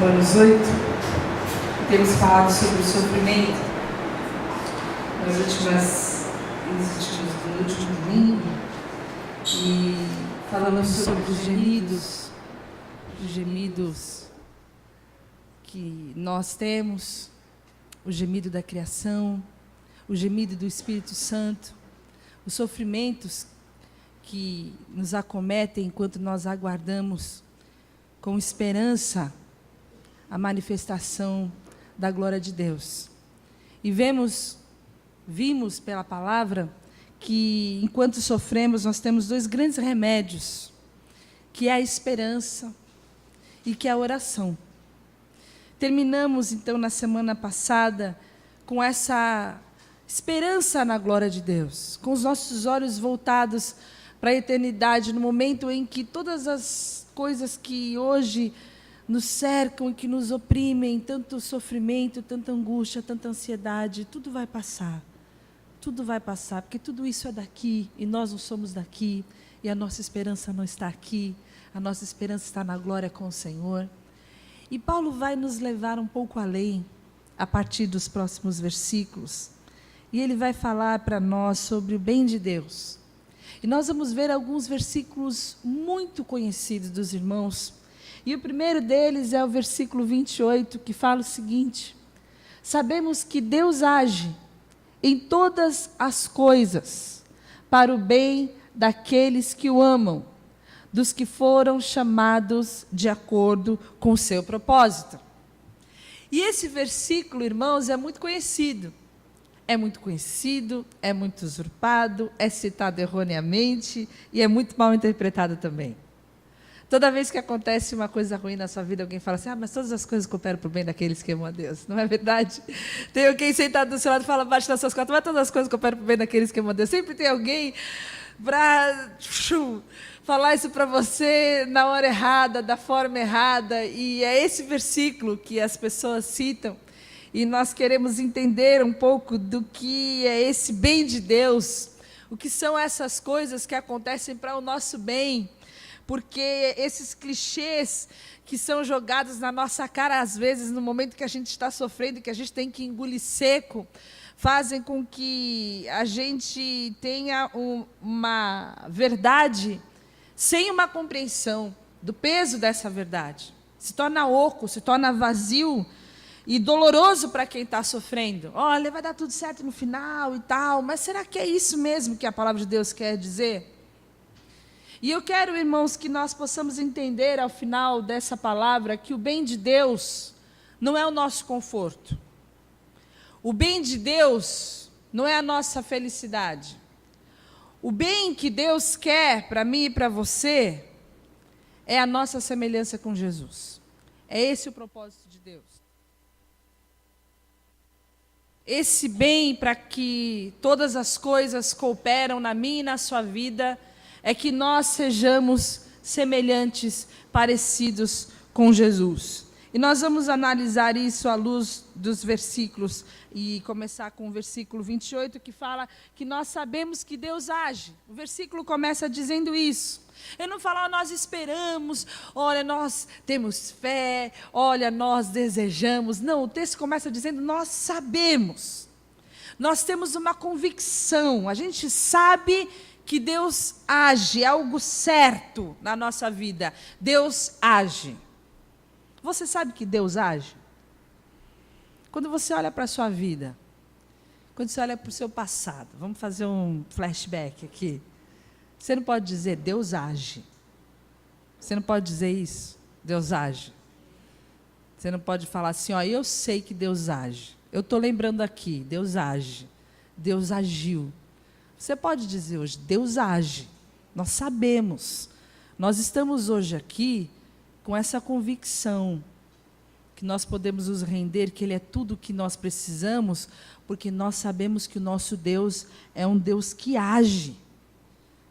Romanos 8, temos falado sobre o sofrimento no último domingo, e falamos sobre os gemidos que nós temos, o gemido da criação, o gemido do Espírito Santo, os sofrimentos que nos acometem enquanto nós aguardamos com esperança a manifestação da glória de Deus. E vimos pela palavra que, enquanto sofremos, nós temos dois grandes remédios, que é a esperança e que é a oração. Terminamos, então, na semana passada, com essa esperança na glória de Deus, com os nossos olhos voltados para a eternidade, no momento em que todas as coisas que hoje nos cercam e que nos oprimem, tanto sofrimento, tanta angústia, tanta ansiedade, tudo vai passar. Tudo vai passar, porque tudo isso é daqui, e nós não somos daqui, e a nossa esperança não está aqui, a nossa esperança está na glória com o Senhor. E Paulo vai nos levar um pouco além, a partir dos próximos versículos, e ele vai falar para nós sobre o bem de Deus. E nós vamos ver alguns versículos muito conhecidos dos irmãos, e o primeiro deles é o versículo 28, que fala o seguinte: sabemos que Deus age em todas as coisas para o bem daqueles que o amam, dos que foram chamados de acordo com o seu propósito. E esse versículo, irmãos, é muito conhecido. É muito conhecido, é muito usurpado, é citado erroneamente e é muito mal interpretado também. Toda vez que acontece uma coisa ruim na sua vida, alguém fala assim: mas todas as coisas cooperam para o bem daqueles que amam a Deus. Não é verdade? Tem alguém sentado do seu lado e fala abaixo das suas costas: mas todas as coisas cooperam para o bem daqueles que amam a Deus. Sempre tem alguém para falar isso para você na hora errada, da forma errada. E é esse versículo que as pessoas citam. E nós queremos entender um pouco do que é esse bem de Deus, o que são essas coisas que acontecem para o nosso bem, porque esses clichês que são jogados na nossa cara, às vezes, no momento que a gente está sofrendo, que a gente tem que engolir seco, fazem com que a gente tenha uma verdade sem uma compreensão do peso dessa verdade. Se torna oco, se torna vazio, e doloroso para quem está sofrendo. Olha, vai dar tudo certo no final e tal, mas será que é isso mesmo que a palavra de Deus quer dizer? E eu quero, irmãos, que nós possamos entender ao final dessa palavra que o bem de Deus não é o nosso conforto. O bem de Deus não é a nossa felicidade. O bem que Deus quer para mim e para você é a nossa semelhança com Jesus. É esse o propósito de Deus. Esse bem para que todas as coisas cooperam na minha e na sua vida é que nós sejamos semelhantes, parecidos com Jesus. E nós vamos analisar isso à luz dos versículos e começar com o versículo 28, que fala que nós sabemos que Deus age. O versículo começa dizendo isso. Eu não falo: nós esperamos, olha, nós temos fé, olha, nós desejamos. Não, o texto começa dizendo: nós sabemos. Nós temos uma convicção, a gente sabe que Deus age, é algo certo na nossa vida. Deus age. Você sabe que Deus age? Quando você olha para a sua vida, quando você olha para o seu passado, vamos fazer um flashback aqui. Você não pode dizer: Deus age. Você não pode dizer isso, Deus age. Você não pode falar assim: eu sei que Deus age. Eu estou lembrando aqui, Deus age. Deus agiu. Você pode dizer hoje: Deus age. Nós sabemos. Nós estamos hoje aqui com essa convicção que nós podemos nos render, que Ele é tudo o que nós precisamos, porque nós sabemos que o nosso Deus é um Deus que age.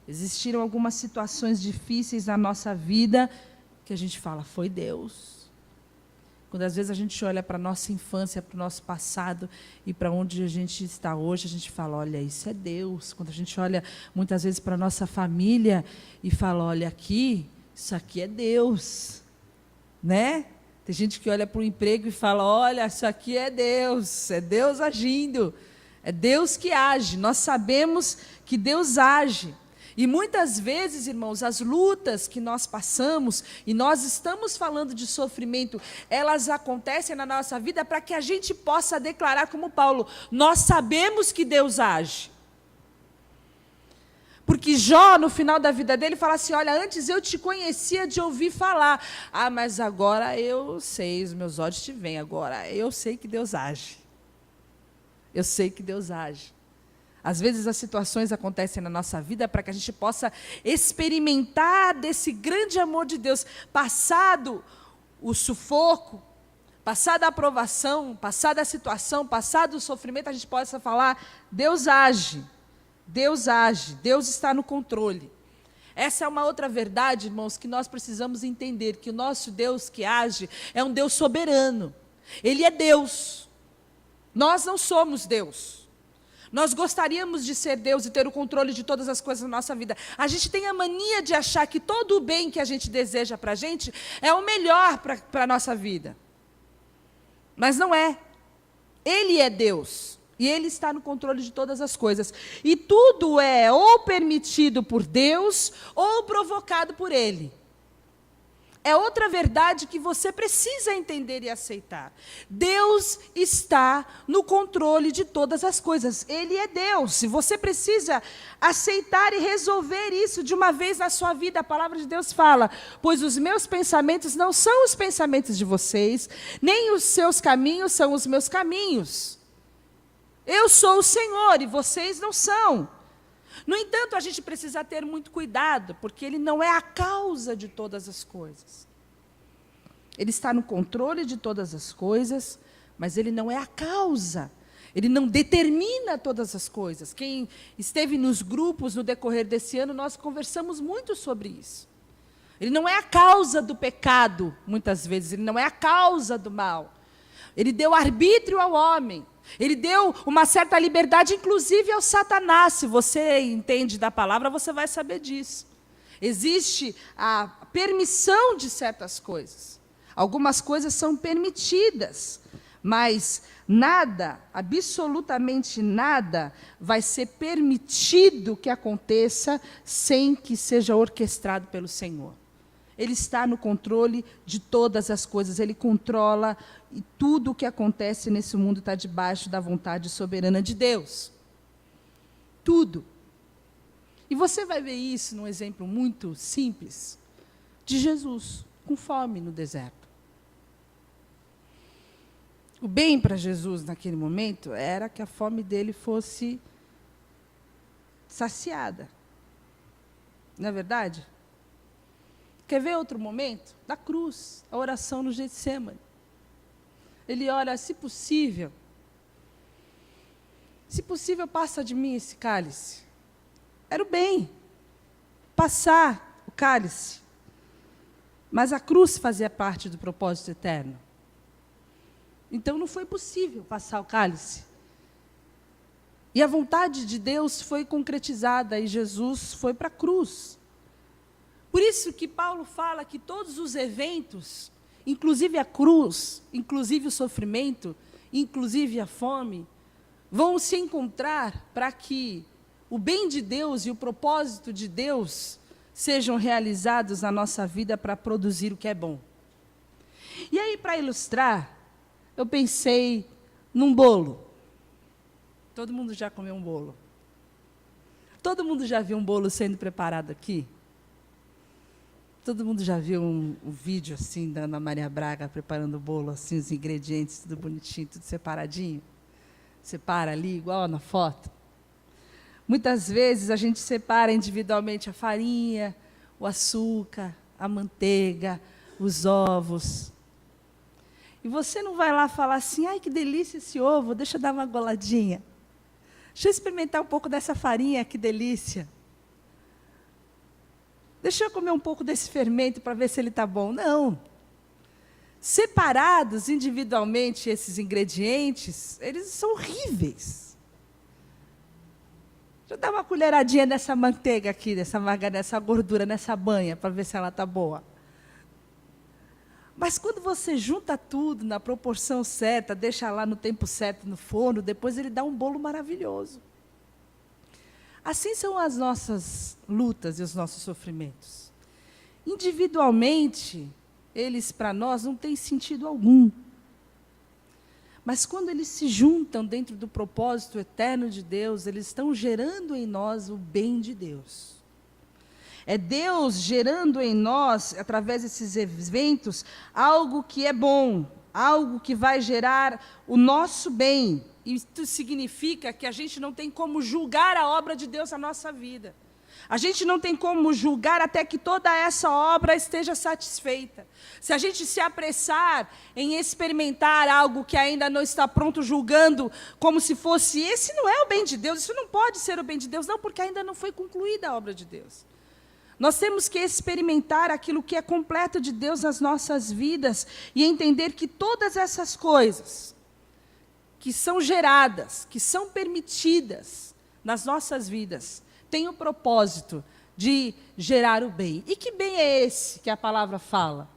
Existiram algumas situações difíceis na nossa vida que a gente fala: foi Deus. Quando às vezes a gente olha para a nossa infância, para o nosso passado e para onde a gente está hoje, a gente fala: olha, isso é Deus. Quando a gente olha muitas vezes para a nossa família e fala: olha aqui, isso aqui é Deus. Né? Tem gente que olha para o emprego e fala, olha, isso aqui é Deus agindo, é Deus que age. Nós sabemos que Deus age. E muitas vezes, irmãos, as lutas que nós passamos, e nós estamos falando de sofrimento, elas acontecem na nossa vida para que a gente possa declarar como Paulo, nós sabemos que Deus age. Porque Jó, no final da vida dele, fala assim, olha, antes eu te conhecia de ouvir falar. Ah, mas agora eu sei, os meus olhos te veem agora. Eu sei que Deus age. Eu sei que Deus age. Às vezes as situações acontecem na nossa vida para que a gente possa experimentar desse grande amor de Deus. Passado o sufoco, passada a aprovação, passada a situação, passado o sofrimento, a gente possa falar, Deus age. Deus age, Deus está no controle. Essa é uma outra verdade, irmãos, que nós precisamos entender, que o nosso Deus que age é um Deus soberano. Ele é Deus. Nós não somos Deus. Nós gostaríamos de ser Deus e ter o controle de todas as coisas na nossa vida. A gente tem a mania de achar que todo o bem que a gente deseja para a gente é o melhor para a nossa vida. Mas não é. Ele é Deus. E Ele está no controle de todas as coisas. E tudo é ou permitido por Deus ou provocado por Ele. É outra verdade que você precisa entender e aceitar. Deus está no controle de todas as coisas. Ele é Deus. E você precisa aceitar e resolver isso de uma vez na sua vida. A palavra de Deus fala, pois os meus pensamentos não são os pensamentos de vocês, nem os seus caminhos são os meus caminhos. Eu sou o Senhor e vocês não são. No entanto, a gente precisa ter muito cuidado, porque Ele não é a causa de todas as coisas. Ele está no controle de todas as coisas, mas Ele não é a causa. Ele não determina todas as coisas. Quem esteve nos grupos no decorrer desse ano, nós conversamos muito sobre isso. Ele não é a causa do pecado, muitas vezes. Ele não é a causa do mal. Ele deu arbítrio ao homem. Ele deu uma certa liberdade, inclusive ao Satanás. Se você entende da palavra, você vai saber disso. Existe a permissão de certas coisas. Algumas coisas são permitidas, mas nada, absolutamente nada, vai ser permitido que aconteça sem que seja orquestrado pelo Senhor. Ele está no controle de todas as coisas, Ele controla, e tudo o que acontece nesse mundo está debaixo da vontade soberana de Deus. Tudo. E você vai ver isso num exemplo muito simples, de Jesus, com fome no deserto. O bem para Jesus naquele momento era que a fome dele fosse saciada. Não é verdade? Quer ver outro momento? Da cruz, a oração no Getsêmani. Ele ora, se possível, passa de mim esse cálice. Era o bem, passar o cálice. Mas a cruz fazia parte do propósito eterno. Então não foi possível passar o cálice. E a vontade de Deus foi concretizada e Jesus foi para a cruz. Por isso que Paulo fala que todos os eventos, inclusive a cruz, inclusive o sofrimento, inclusive a fome, vão se encontrar para que o bem de Deus e o propósito de Deus sejam realizados na nossa vida para produzir o que é bom. E aí, para ilustrar, eu pensei num bolo. Todo mundo já comeu um bolo? Todo mundo já viu um bolo sendo preparado aqui? Todo mundo já viu um vídeo assim da Ana Maria Braga preparando o bolo, assim, os ingredientes, tudo bonitinho, tudo separadinho? Separa ali, igual na foto. Muitas vezes a gente separa individualmente a farinha, o açúcar, a manteiga, os ovos. E você não vai lá falar assim, ai, que delícia esse ovo, deixa eu dar uma goladinha. Deixa eu experimentar um pouco dessa farinha, que delícia. Deixa eu comer um pouco desse fermento para ver se ele está bom. Não. Separados individualmente esses ingredientes, eles são horríveis. Deixa eu dar uma colheradinha dessa manteiga aqui, dessa gordura, nessa banha, para ver se ela está boa. Mas quando você junta tudo na proporção certa, deixa lá no tempo certo no forno, depois ele dá um bolo maravilhoso. Assim são as nossas lutas e os nossos sofrimentos. Individualmente, eles para nós não têm sentido algum. Mas quando eles se juntam dentro do propósito eterno de Deus, eles estão gerando em nós o bem de Deus. É Deus gerando em nós, através desses eventos, algo que é bom, algo que vai gerar o nosso bem. Isso significa que a gente não tem como julgar a obra de Deus na nossa vida. A gente não tem como julgar até que toda essa obra esteja satisfeita. Se a gente se apressar em experimentar algo que ainda não está pronto, julgando como se fosse, esse não é o bem de Deus, isso não pode ser o bem de Deus, não, porque ainda não foi concluída a obra de Deus. Nós temos que experimentar aquilo que é completo de Deus nas nossas vidas e entender que todas essas coisas que são geradas, que são permitidas nas nossas vidas, têm o propósito de gerar o bem. E que bem é esse que a palavra fala?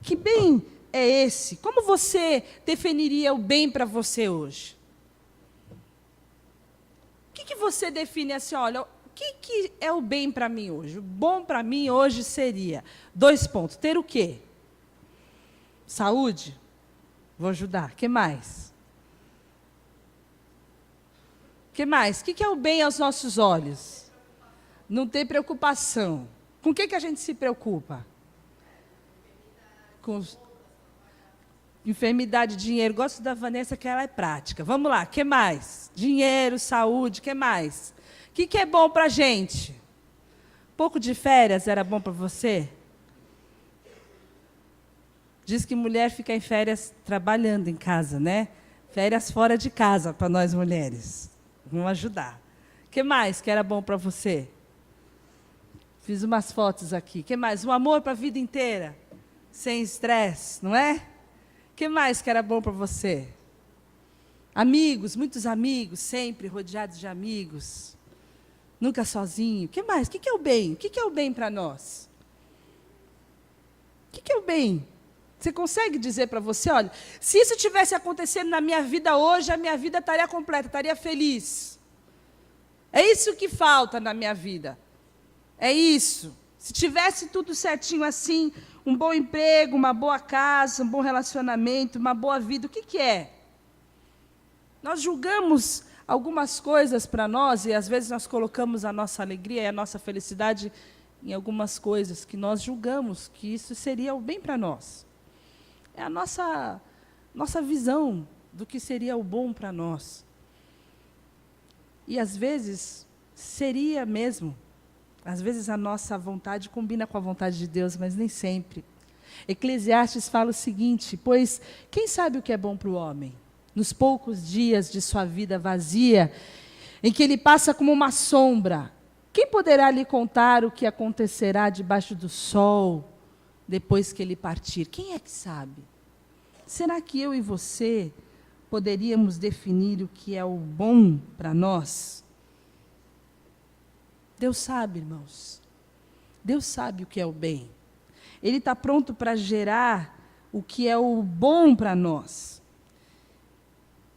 Que bem é esse? Como você definiria o bem para você hoje? O que você define assim, olha, o que é o bem para mim hoje? O bom para mim hoje seria, 2 pontos, ter o quê? Saúde? Vou ajudar. O que mais? O que mais? O que é o bem aos nossos olhos? Não ter preocupação. Com o que a gente se preocupa? Com enfermidade, dinheiro. Gosto da Vanessa, que ela é prática. Vamos lá, o que mais? Dinheiro, saúde, o que mais? O que é bom para a gente? Um pouco de férias era bom para você? Diz que mulher fica em férias trabalhando em casa, né? Férias fora de casa para nós mulheres. Vamos ajudar. O que mais que era bom para você? Fiz umas fotos aqui. O que mais? Um amor para a vida inteira. Sem estresse, não é? O que mais que era bom para você? Amigos, muitos amigos, sempre rodeados de amigos. Nunca sozinho. O que mais? O que é o bem? O que é o bem para nós? O que é o bem? Você consegue dizer para você, olha, se isso tivesse acontecendo na minha vida hoje, a minha vida estaria completa, estaria feliz. É isso que falta na minha vida. É isso. Se tivesse tudo certinho assim, um bom emprego, uma boa casa, um bom relacionamento, uma boa vida, o que é? Nós julgamos algumas coisas para nós, e às vezes nós colocamos a nossa alegria e a nossa felicidade em algumas coisas que nós julgamos que isso seria o bem para nós. É a nossa visão do que seria o bom para nós. E às vezes seria mesmo. Às vezes a nossa vontade combina com a vontade de Deus, mas nem sempre. Eclesiastes fala o seguinte: pois quem sabe o que é bom para o homem? Nos poucos dias de sua vida vazia, em que ele passa como uma sombra, quem poderá lhe contar o que acontecerá debaixo do sol, depois que ele partir? Quem é que sabe? Será que eu e você poderíamos definir o que é o bom para nós? Deus sabe, irmãos. Deus sabe o que é o bem. Ele está pronto para gerar o que é o bom para nós.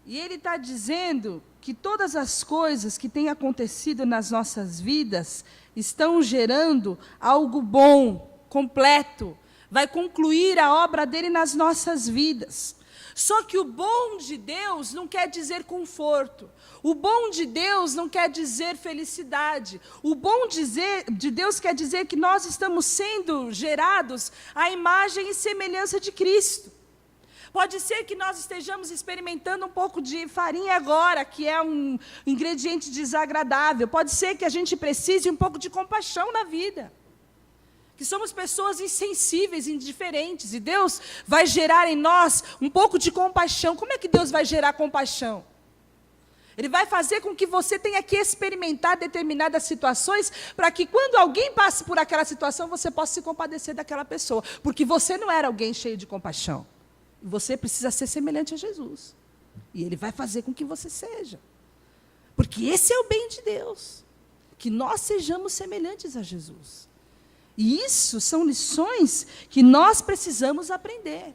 E Ele está dizendo que todas as coisas que têm acontecido nas nossas vidas estão gerando algo bom, completo. Vai concluir a obra dele nas nossas vidas. Só que o bom de Deus não quer dizer conforto. O bom de Deus não quer dizer felicidade. O bom de Deus quer dizer que nós estamos sendo gerados à imagem e semelhança de Cristo. Pode ser que nós estejamos experimentando um pouco de farinha agora, que é um ingrediente desagradável. Pode ser que a gente precise um pouco de compaixão na vida. Que somos pessoas insensíveis, indiferentes, e Deus vai gerar em nós um pouco de compaixão. Como é que Deus vai gerar compaixão? Ele vai fazer com que você tenha que experimentar determinadas situações, para que quando alguém passe por aquela situação, você possa se compadecer daquela pessoa. Porque você não era alguém cheio de compaixão. Você precisa ser semelhante a Jesus. E Ele vai fazer com que você seja. Porque esse é o bem de Deus. Que nós sejamos semelhantes a Jesus. E isso são lições que nós precisamos aprender.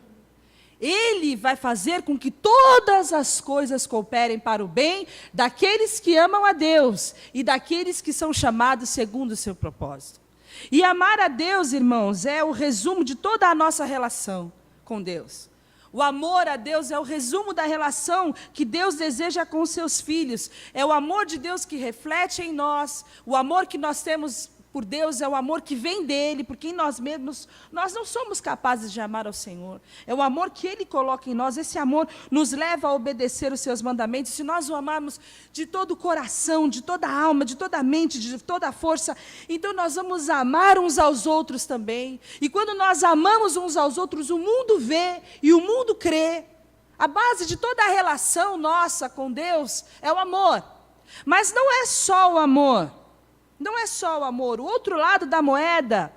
Ele vai fazer com que todas as coisas cooperem para o bem daqueles que amam a Deus e daqueles que são chamados segundo o seu propósito. E amar a Deus, irmãos, é o resumo de toda a nossa relação com Deus. O amor a Deus é o resumo da relação que Deus deseja com os seus filhos. É o amor de Deus que reflete em nós. O amor que nós temos por Deus é o amor que vem dele, porque em nós mesmos, nós não somos capazes de amar ao Senhor. É o amor que ele coloca em nós. Esse amor nos leva a obedecer os seus mandamentos. Se nós o amarmos de todo o coração, de toda a alma, de toda a mente, de toda a força, então nós vamos amar uns aos outros também. E quando nós amamos uns aos outros, o mundo vê e o mundo crê. A base de toda a relação nossa com Deus é o amor. Mas não é só o amor. Não é só o amor. O outro lado da moeda,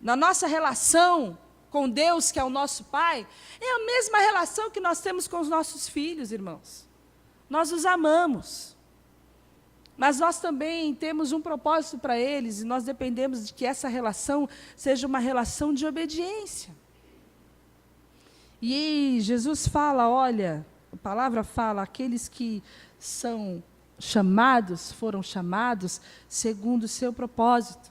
na nossa relação com Deus, que é o nosso Pai, é a mesma relação que nós temos com os nossos filhos, irmãos. Nós os amamos. Mas nós também temos um propósito para eles, e nós dependemos de que essa relação seja uma relação de obediência. E Jesus fala, olha, a palavra fala, aqueles que são foram chamados segundo o seu propósito.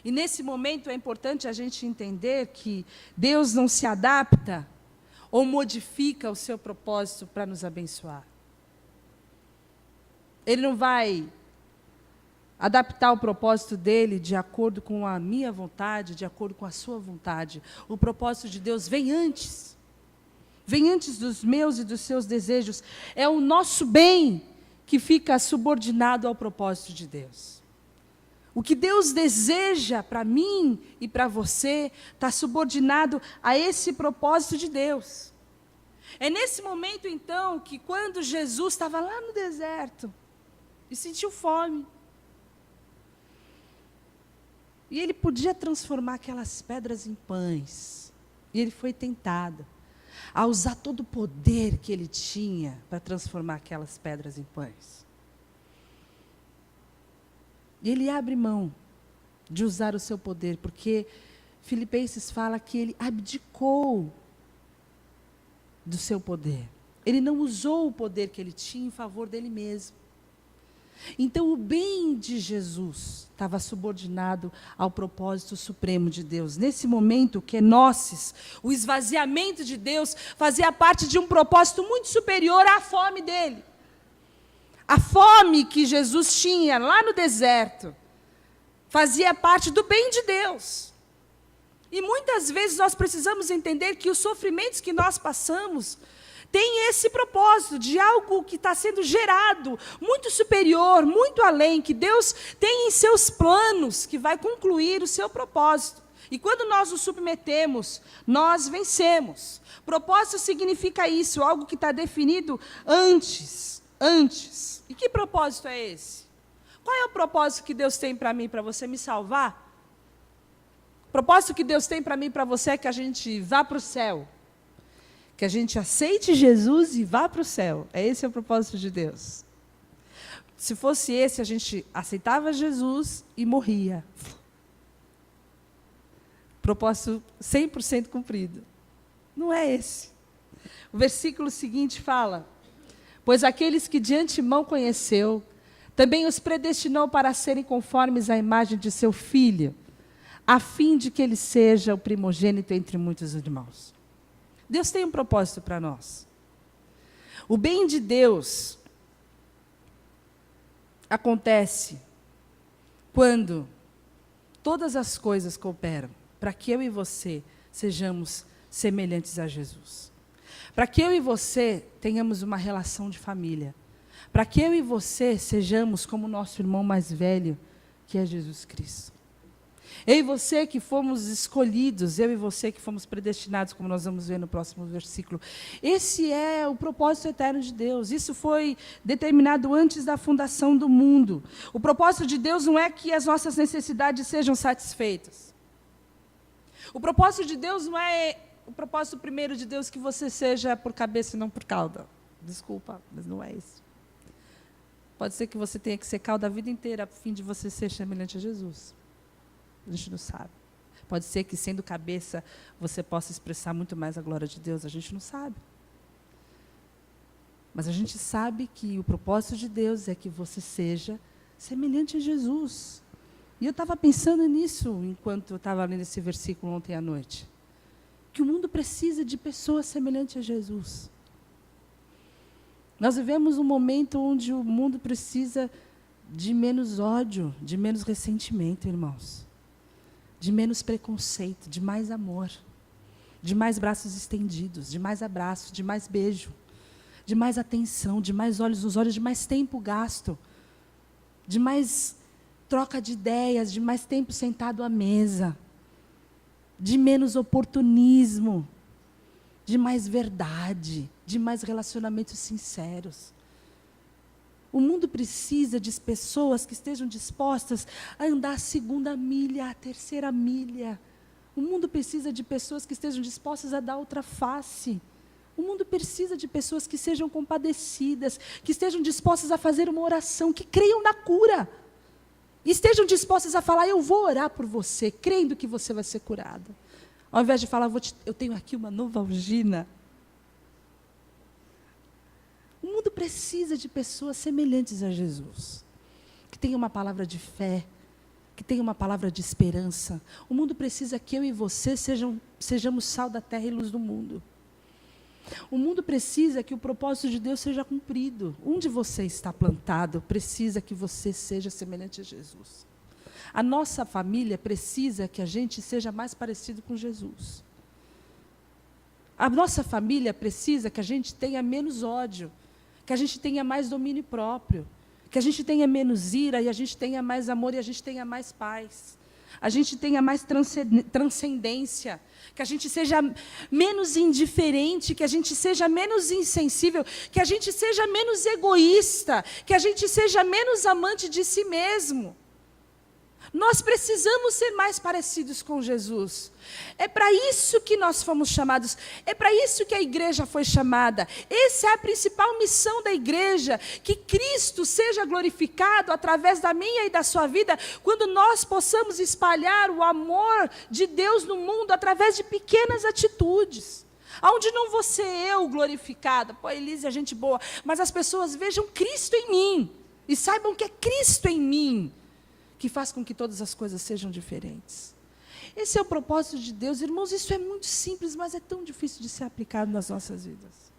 E nesse momento é importante a gente entender que Deus não se adapta ou modifica o seu propósito para nos abençoar. Ele não vai adaptar o propósito dele de acordo com a minha vontade, de acordo com a sua vontade. O propósito de Deus vem antes. Vem antes dos meus e dos seus desejos. É o nosso bem que fica subordinado ao propósito de Deus. O que Deus deseja para mim e para você está subordinado a esse propósito de Deus. É nesse momento, então, que quando Jesus estava lá no deserto e sentiu fome, e ele podia transformar aquelas pedras em pães, e ele foi tentado a usar todo o poder que ele tinha para transformar aquelas pedras em pães. E ele abre mão de usar o seu poder, porque Filipenses fala que ele abdicou do seu poder. Ele não usou o poder que ele tinha em favor dele mesmo. Então, o bem de Jesus estava subordinado ao propósito supremo de Deus. Nesse momento, kenosis, o esvaziamento de Deus, fazia parte de um propósito muito superior à fome dele. A fome que Jesus tinha lá no deserto fazia parte do bem de Deus. E muitas vezes nós precisamos entender que os sofrimentos que nós passamos tem esse propósito de algo que está sendo gerado, muito superior, muito além, que Deus tem em seus planos, que vai concluir o seu propósito. E quando nós nos submetemos, nós vencemos. Propósito significa isso, algo que está definido antes. E que propósito é esse? Qual é o propósito que Deus tem para mim, para você me salvar? O propósito que Deus tem para mim, para você é que a gente vá para o céu. Que a gente aceite Jesus e vá para o céu. Esse é o propósito de Deus. Se fosse esse, a gente aceitava Jesus e morria. Propósito 100% cumprido. Não é esse. O versículo seguinte fala: pois aqueles que de antemão conheceu, também os predestinou para serem conformes à imagem de seu Filho, a fim de que ele seja o primogênito entre muitos irmãos. Deus tem um propósito para nós. O bem de Deus acontece quando todas as coisas cooperam para que eu e você sejamos semelhantes a Jesus. Para que eu e você tenhamos uma relação de família. Para que eu e você sejamos como o nosso irmão mais velho, que é Jesus Cristo. Eu e você que fomos escolhidos, eu e você que fomos predestinados, como nós vamos ver no próximo versículo. Esse é o propósito eterno de Deus. Isso foi determinado antes da fundação do mundo. O propósito de Deus não é que as nossas necessidades sejam satisfeitas. O propósito de Deus não é o propósito primeiro de Deus que você seja por cabeça e não por cauda. Desculpa, mas não é isso. Pode ser que você tenha que ser cauda a vida inteira a fim de você ser semelhante a Jesus. A gente não sabe. Pode ser que, sendo cabeça, você possa expressar muito mais a glória de Deus. A gente não sabe. Mas a gente sabe que o propósito de Deus é que você seja semelhante a Jesus. E eu estava pensando nisso enquanto eu estava lendo esse versículo ontem à noite. Que o mundo precisa de pessoas semelhantes a Jesus. Nós vivemos um momento onde o mundo precisa de menos ódio, de menos ressentimento, irmãos. De menos preconceito, de mais amor. De mais braços estendidos, de mais abraços, de mais beijo. De mais atenção, de mais olhos nos olhos, de mais tempo gasto. De mais troca de ideias, de mais tempo sentado à mesa. De menos oportunismo. De mais verdade, de mais relacionamentos sinceros. O mundo precisa de pessoas que estejam dispostas a andar a segunda milha, a terceira milha. O mundo precisa de pessoas que estejam dispostas a dar outra face. O mundo precisa de pessoas que sejam compadecidas, que estejam dispostas a fazer uma oração, que creiam na cura. E estejam dispostas a falar, eu vou orar por você, crendo que você vai ser curado. Ao invés de falar, eu tenho aqui uma Novalgina. O mundo precisa de pessoas semelhantes a Jesus. Que tenham uma palavra de fé. Que tenham uma palavra de esperança. O mundo precisa que eu e você sejamos sal da terra e luz do mundo. O mundo precisa que o propósito de Deus seja cumprido. Onde você está plantado, precisa que você seja semelhante a Jesus. A nossa família precisa que a gente seja mais parecido com Jesus. A nossa família precisa que a gente tenha menos ódio, que a gente tenha mais domínio próprio, que a gente tenha menos ira e a gente tenha mais amor e a gente tenha mais paz. A gente tenha mais transcendência, que a gente seja menos indiferente, que a gente seja menos insensível, que a gente seja menos egoísta, que a gente seja menos amante de si mesmo. Nós precisamos ser mais parecidos com Jesus. É para isso que nós fomos chamados. É para isso que a igreja foi chamada. Essa é a principal missão da igreja. Que Cristo seja glorificado através da minha e da sua vida, quando nós possamos espalhar o amor de Deus no mundo através de pequenas atitudes. Onde não vou ser eu glorificada. Pô, Elise é gente boa. Mas as pessoas vejam Cristo em mim. E saibam que é Cristo em mim que faz com que todas as coisas sejam diferentes. Esse é o propósito de Deus. Irmãos, isso é muito simples, mas é tão difícil de ser aplicado nas nossas vidas.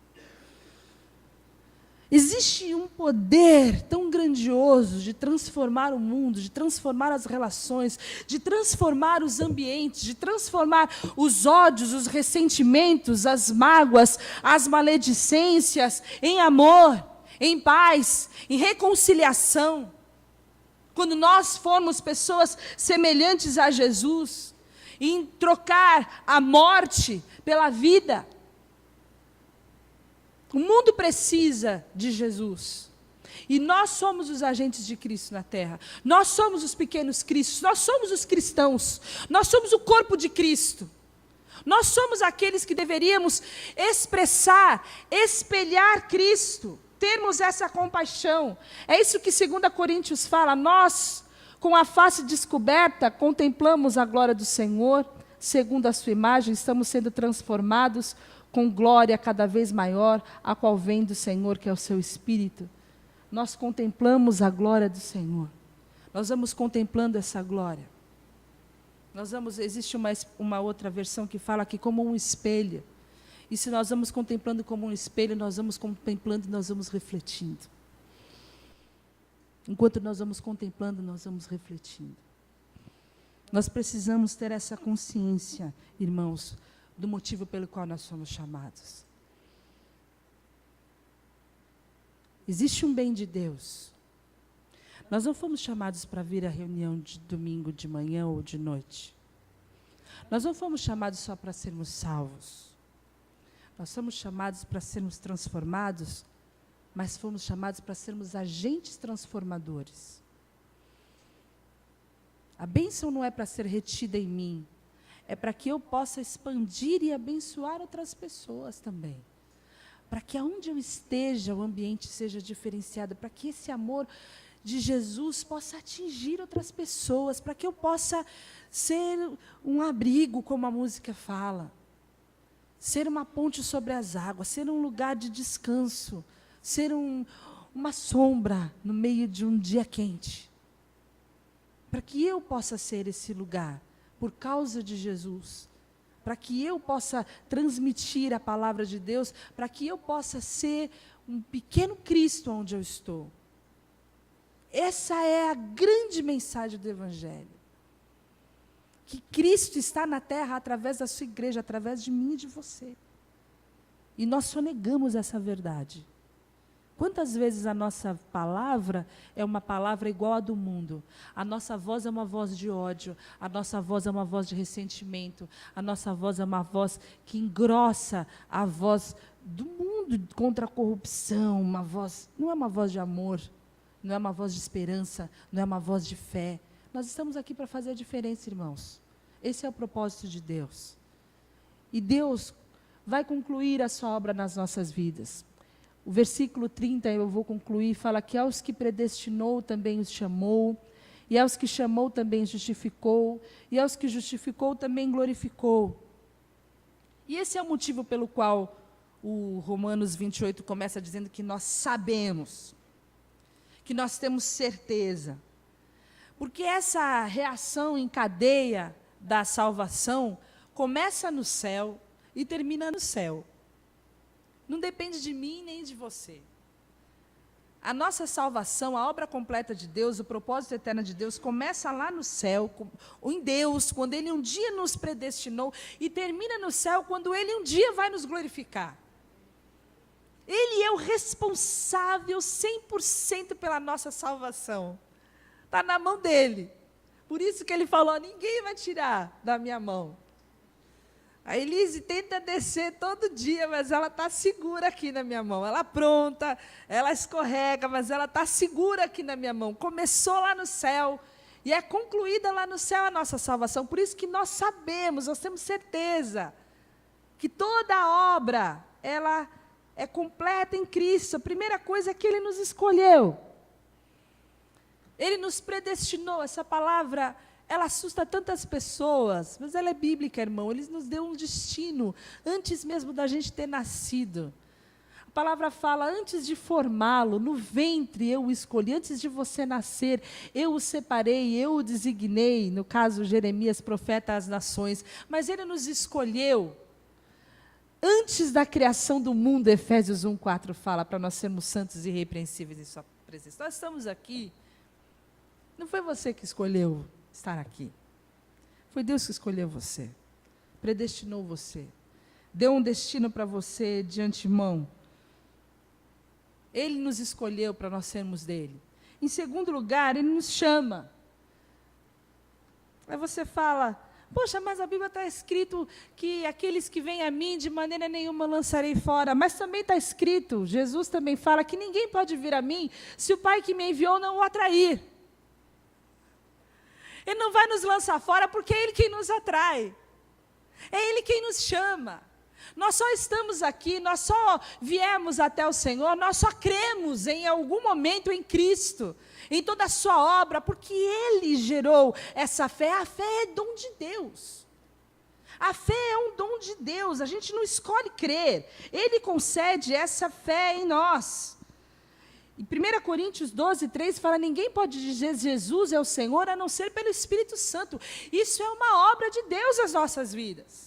Existe um poder tão grandioso de transformar o mundo, de transformar as relações, de transformar os ambientes, de transformar os ódios, os ressentimentos, as mágoas, as maledicências em amor, em paz, em reconciliação. Quando nós formos pessoas semelhantes a Jesus, em trocar a morte pela vida. O mundo precisa de Jesus. E nós somos os agentes de Cristo na terra. Nós somos os pequenos cristos. Nós somos os cristãos. Nós somos o corpo de Cristo. Nós somos aqueles que deveríamos expressar, espelhar Cristo. Termos essa compaixão. É isso que 2 Coríntios fala. Nós, com a face descoberta, contemplamos a glória do Senhor, segundo a sua imagem, estamos sendo transformados com glória cada vez maior, a qual vem do Senhor, que é o seu Espírito. Nós contemplamos a glória do Senhor. Nós vamos contemplando essa glória. Existe uma outra versão que fala que como um espelho. E se nós vamos contemplando como um espelho, nós vamos contemplando e nós vamos refletindo. Enquanto nós vamos contemplando, nós vamos refletindo. Nós precisamos ter essa consciência, irmãos, do motivo pelo qual nós somos chamados. Existe um bem de Deus. Nós não fomos chamados para vir à reunião de domingo de manhã ou de noite. Nós não fomos chamados só para sermos salvos. Nós somos chamados para sermos transformados, mas fomos chamados para sermos agentes transformadores. A bênção não é para ser retida em mim, é para que eu possa expandir e abençoar outras pessoas também. Para que aonde eu esteja, o ambiente seja diferenciado, para que esse amor de Jesus possa atingir outras pessoas, para que eu possa ser um abrigo, como a música fala, ser uma ponte sobre as águas, ser um lugar de descanso, ser uma sombra no meio de um dia quente, para que eu possa ser esse lugar, por causa de Jesus, para que eu possa transmitir a palavra de Deus, para que eu possa ser um pequeno Cristo onde eu estou. Essa é a grande mensagem do Evangelho. Que Cristo está na terra através da sua igreja, através de mim e de você. E nós só negamos essa verdade. Quantas vezes a nossa palavra é uma palavra igual à do mundo? A nossa voz é uma voz de ódio, a nossa voz é uma voz de ressentimento, a nossa voz é uma voz que engrossa a voz do mundo contra a corrupção, uma voz, não é uma voz de amor, não é uma voz de esperança, não é uma voz de fé. Nós estamos aqui para fazer a diferença, irmãos. Esse é o propósito de Deus. E Deus vai concluir a sua obra nas nossas vidas. O versículo 30, eu vou concluir, fala que aos que predestinou também os chamou, e aos que chamou também justificou, e aos que justificou também glorificou. E esse é o motivo pelo qual o Romanos 28 começa dizendo que nós sabemos, que nós temos certeza. Porque essa reação em cadeia da salvação começa no céu e termina no céu. Não depende de mim nem de você. A nossa salvação, a obra completa de Deus, o propósito eterno de Deus, começa lá no céu, em Deus, quando Ele um dia nos predestinou, e termina no céu, quando Ele um dia vai nos glorificar. Ele é o responsável 100% pela nossa salvação. Está na mão dEle. Por isso que Ele falou, ninguém vai tirar da minha mão. A Elise tenta descer todo dia, mas ela está segura aqui na minha mão. Ela pronta, ela escorrega, mas ela está segura aqui na minha mão. Começou lá no céu e é concluída lá no céu a nossa salvação. Por isso que nós sabemos, nós temos certeza que toda a obra, ela é completa em Cristo. A primeira coisa é que Ele nos escolheu. Ele nos predestinou. Essa palavra, ela assusta tantas pessoas, mas ela é bíblica, irmão. Ele nos deu um destino, antes mesmo da gente ter nascido. A palavra fala, antes de formá-lo, no ventre eu o escolhi, antes de você nascer, eu o separei, eu o designei, no caso Jeremias, profeta às nações, mas Ele nos escolheu, antes da criação do mundo, Efésios 1:4 fala, para nós sermos santos e irrepreensíveis em sua presença. Nós estamos aqui, não foi você que escolheu estar aqui. Foi Deus que escolheu você, predestinou você, deu um destino para você de antemão. Ele nos escolheu para nós sermos dele. Em segundo lugar, Ele nos chama. Aí você fala, poxa, mas a Bíblia está escrito que aqueles que vêm a mim, de maneira nenhuma lançarei fora. Mas também está escrito, Jesus também fala que ninguém pode vir a mim se o Pai que me enviou não o atrair. Ele não vai nos lançar fora porque é Ele quem nos atrai. É Ele quem nos chama. Nós só estamos aqui, nós só viemos até o Senhor, nós só cremos em algum momento em Cristo, em toda a sua obra, porque Ele gerou essa fé. A fé é dom de Deus. A fé é um dom de Deus, a gente não escolhe crer. Ele concede essa fé em nós. Em 1 Coríntios 12:3 fala, ninguém pode dizer Jesus é o Senhor, a não ser pelo Espírito Santo. Isso é uma obra de Deus nas nossas vidas.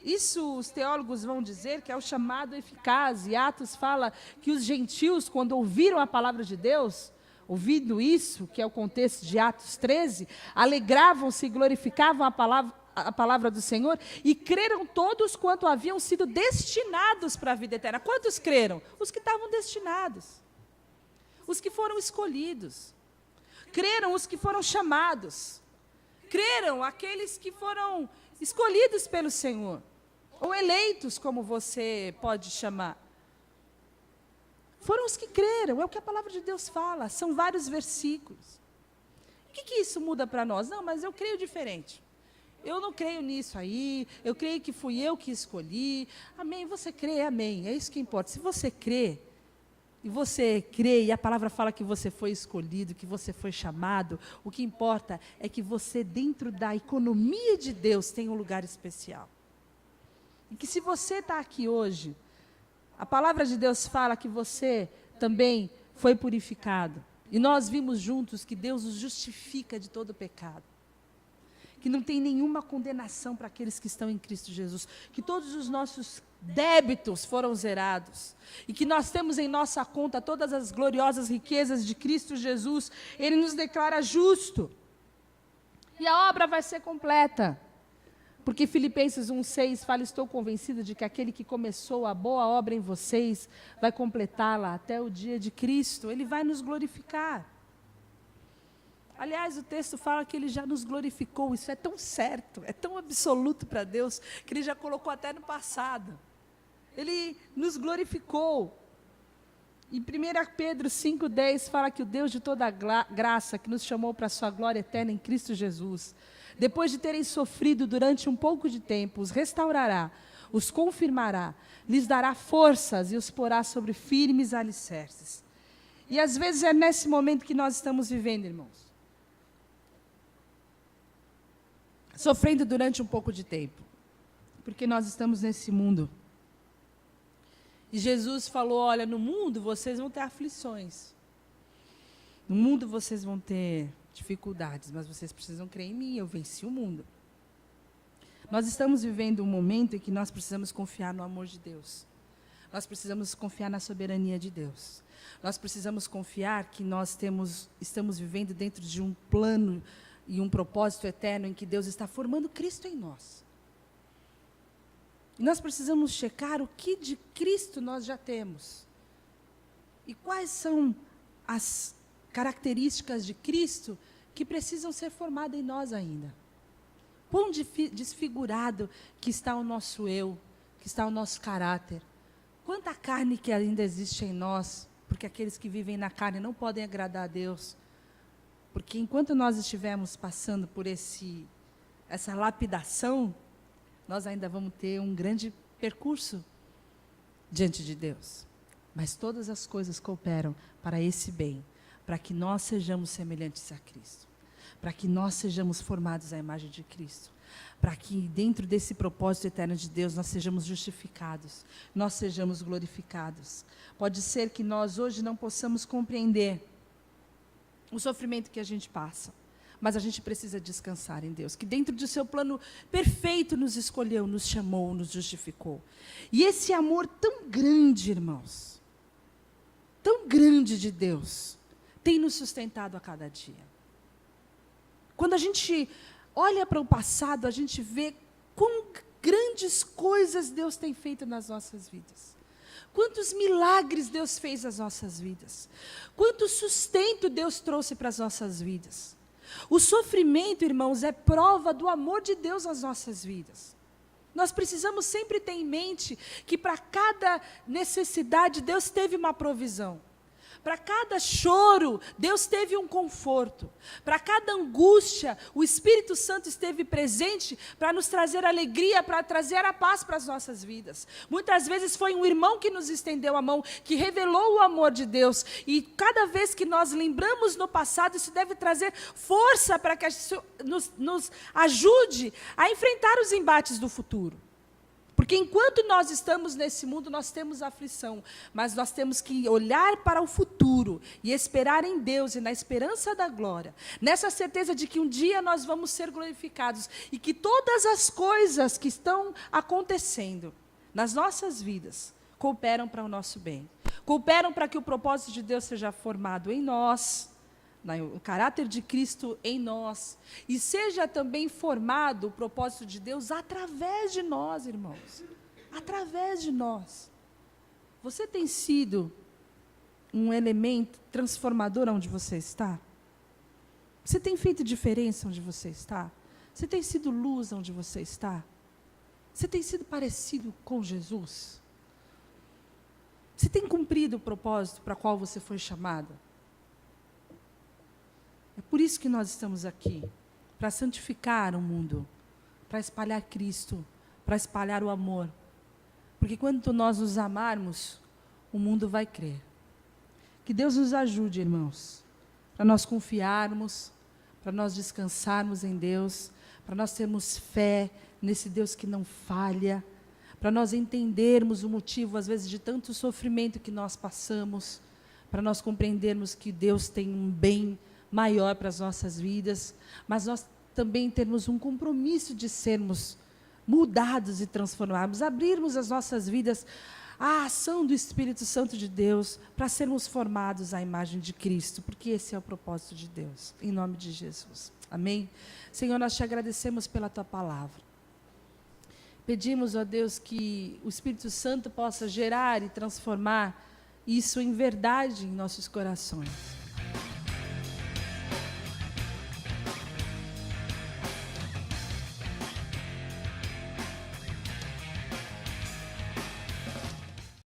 Isso os teólogos vão dizer que é o chamado eficaz. E Atos fala que os gentios, quando ouviram a palavra de Deus, ouvindo isso, que é o contexto de Atos 13, alegravam-se e glorificavam a palavra do Senhor, e creram todos quanto haviam sido destinados para a vida eterna. Quantos creram? Os que estavam destinados, os que foram escolhidos. Creram os que foram chamados. Creram aqueles que foram escolhidos pelo Senhor, ou eleitos, como você pode chamar. Foram os que creram, é o que a palavra de Deus fala, são vários versículos. O que isso muda para nós? Não, mas eu creio diferente. Eu não creio nisso aí, eu creio que fui eu que escolhi. Amém, você crê, amém, é isso que importa. Se você crê, e você crê, e a palavra fala que você foi escolhido, que você foi chamado, o que importa é que você, dentro da economia de Deus, tem um lugar especial. E que se você está aqui hoje, a palavra de Deus fala que você também foi purificado. E nós vimos juntos que Deus os justifica de todo pecado. Que não tem nenhuma condenação para aqueles que estão em Cristo Jesus. Que todos os nossos débitos foram zerados. E que nós temos em nossa conta todas as gloriosas riquezas de Cristo Jesus. Ele nos declara justo. E a obra vai ser completa. Porque Filipenses 1,6 fala: estou convencido de que aquele que começou a boa obra em vocês vai completá-la até o dia de Cristo. Ele vai nos glorificar. Aliás, o texto fala que ele já nos glorificou. Isso é tão certo, é tão absoluto para Deus, que ele já colocou até no passado. Ele nos glorificou. Em 1 Pedro 5,10 fala que o Deus de toda graça, que nos chamou para a sua glória eterna em Cristo Jesus, depois de terem sofrido durante um pouco de tempo, os restaurará, os confirmará, lhes dará forças e os porá sobre firmes alicerces. E às vezes é nesse momento que nós estamos vivendo, irmãos. Sofrendo durante um pouco de tempo. Porque nós estamos nesse mundo. E Jesus falou: olha, no mundo vocês vão ter aflições. No mundo vocês vão ter dificuldades, mas vocês precisam crer em mim, eu venci o mundo. Nós estamos vivendo um momento em que nós precisamos confiar no amor de Deus. Nós precisamos confiar na soberania de Deus. Nós precisamos confiar que nós estamos vivendo dentro de um plano e um propósito eterno em que Deus está formando Cristo em nós. E nós precisamos checar o que de Cristo nós já temos. E quais são as características de Cristo que precisam ser formadas em nós ainda. Quão desfigurado que está o nosso eu, que está o nosso caráter. Quanta carne que ainda existe em nós, porque aqueles que vivem na carne não podem agradar a Deus. Porque enquanto nós estivermos passando por essa lapidação, nós ainda vamos ter um grande percurso diante de Deus. Mas todas as coisas cooperam para esse bem, para que nós sejamos semelhantes a Cristo, para que nós sejamos formados à imagem de Cristo, para que dentro desse propósito eterno de Deus nós sejamos justificados, nós sejamos glorificados. Pode ser que nós hoje não possamos compreender o sofrimento que a gente passa, mas a gente precisa descansar em Deus, que dentro do seu plano perfeito nos escolheu, nos chamou, nos justificou. E esse amor tão grande, irmãos, tão grande de Deus, tem nos sustentado a cada dia. Quando a gente olha para o passado, a gente vê quão grandes coisas Deus tem feito nas nossas vidas. Quantos milagres Deus fez nas nossas vidas. Quanto sustento Deus trouxe para as nossas vidas. O sofrimento, irmãos, é prova do amor de Deus nas nossas vidas. Nós precisamos sempre ter em mente que para cada necessidade Deus teve uma provisão. Para cada choro, Deus teve um conforto. Para cada angústia, o Espírito Santo esteve presente para nos trazer alegria, para trazer a paz para as nossas vidas. Muitas vezes foi um irmão que nos estendeu a mão, que revelou o amor de Deus. E cada vez que nós lembramos no passado, isso deve trazer força para que nos ajude a enfrentar os embates do futuro. Porque enquanto nós estamos nesse mundo, nós temos aflição, mas nós temos que olhar para o futuro e esperar em Deus e na esperança da glória, nessa certeza de que um dia nós vamos ser glorificados e que todas as coisas que estão acontecendo nas nossas vidas cooperam para o nosso bem, cooperam para que o propósito de Deus seja formado em nós, o caráter de Cristo em nós, e seja também formado o propósito de Deus através de nós, irmãos. Através de nós. Você tem sido um elemento transformador onde você está? Você tem feito diferença onde você está? Você tem sido luz onde você está? Você tem sido parecido com Jesus? Você tem cumprido o propósito para o qual você foi chamado? É por isso que nós estamos aqui, para santificar o mundo, para espalhar Cristo, para espalhar o amor. Porque quando nós nos amarmos, o mundo vai crer. Que Deus nos ajude, irmãos, para nós confiarmos, para nós descansarmos em Deus, para nós termos fé nesse Deus que não falha, para nós entendermos o motivo, às vezes, de tanto sofrimento que nós passamos, para nós compreendermos que Deus tem um bem maior para as nossas vidas, mas nós também termos um compromisso de sermos mudados e transformados, abrirmos as nossas vidas à ação do Espírito Santo de Deus, para sermos formados à imagem de Cristo, porque esse é o propósito de Deus, em nome de Jesus. Amém? Senhor, nós te agradecemos pela tua palavra. Pedimos, ó Deus, que o Espírito Santo possa gerar e transformar isso em verdade em nossos corações.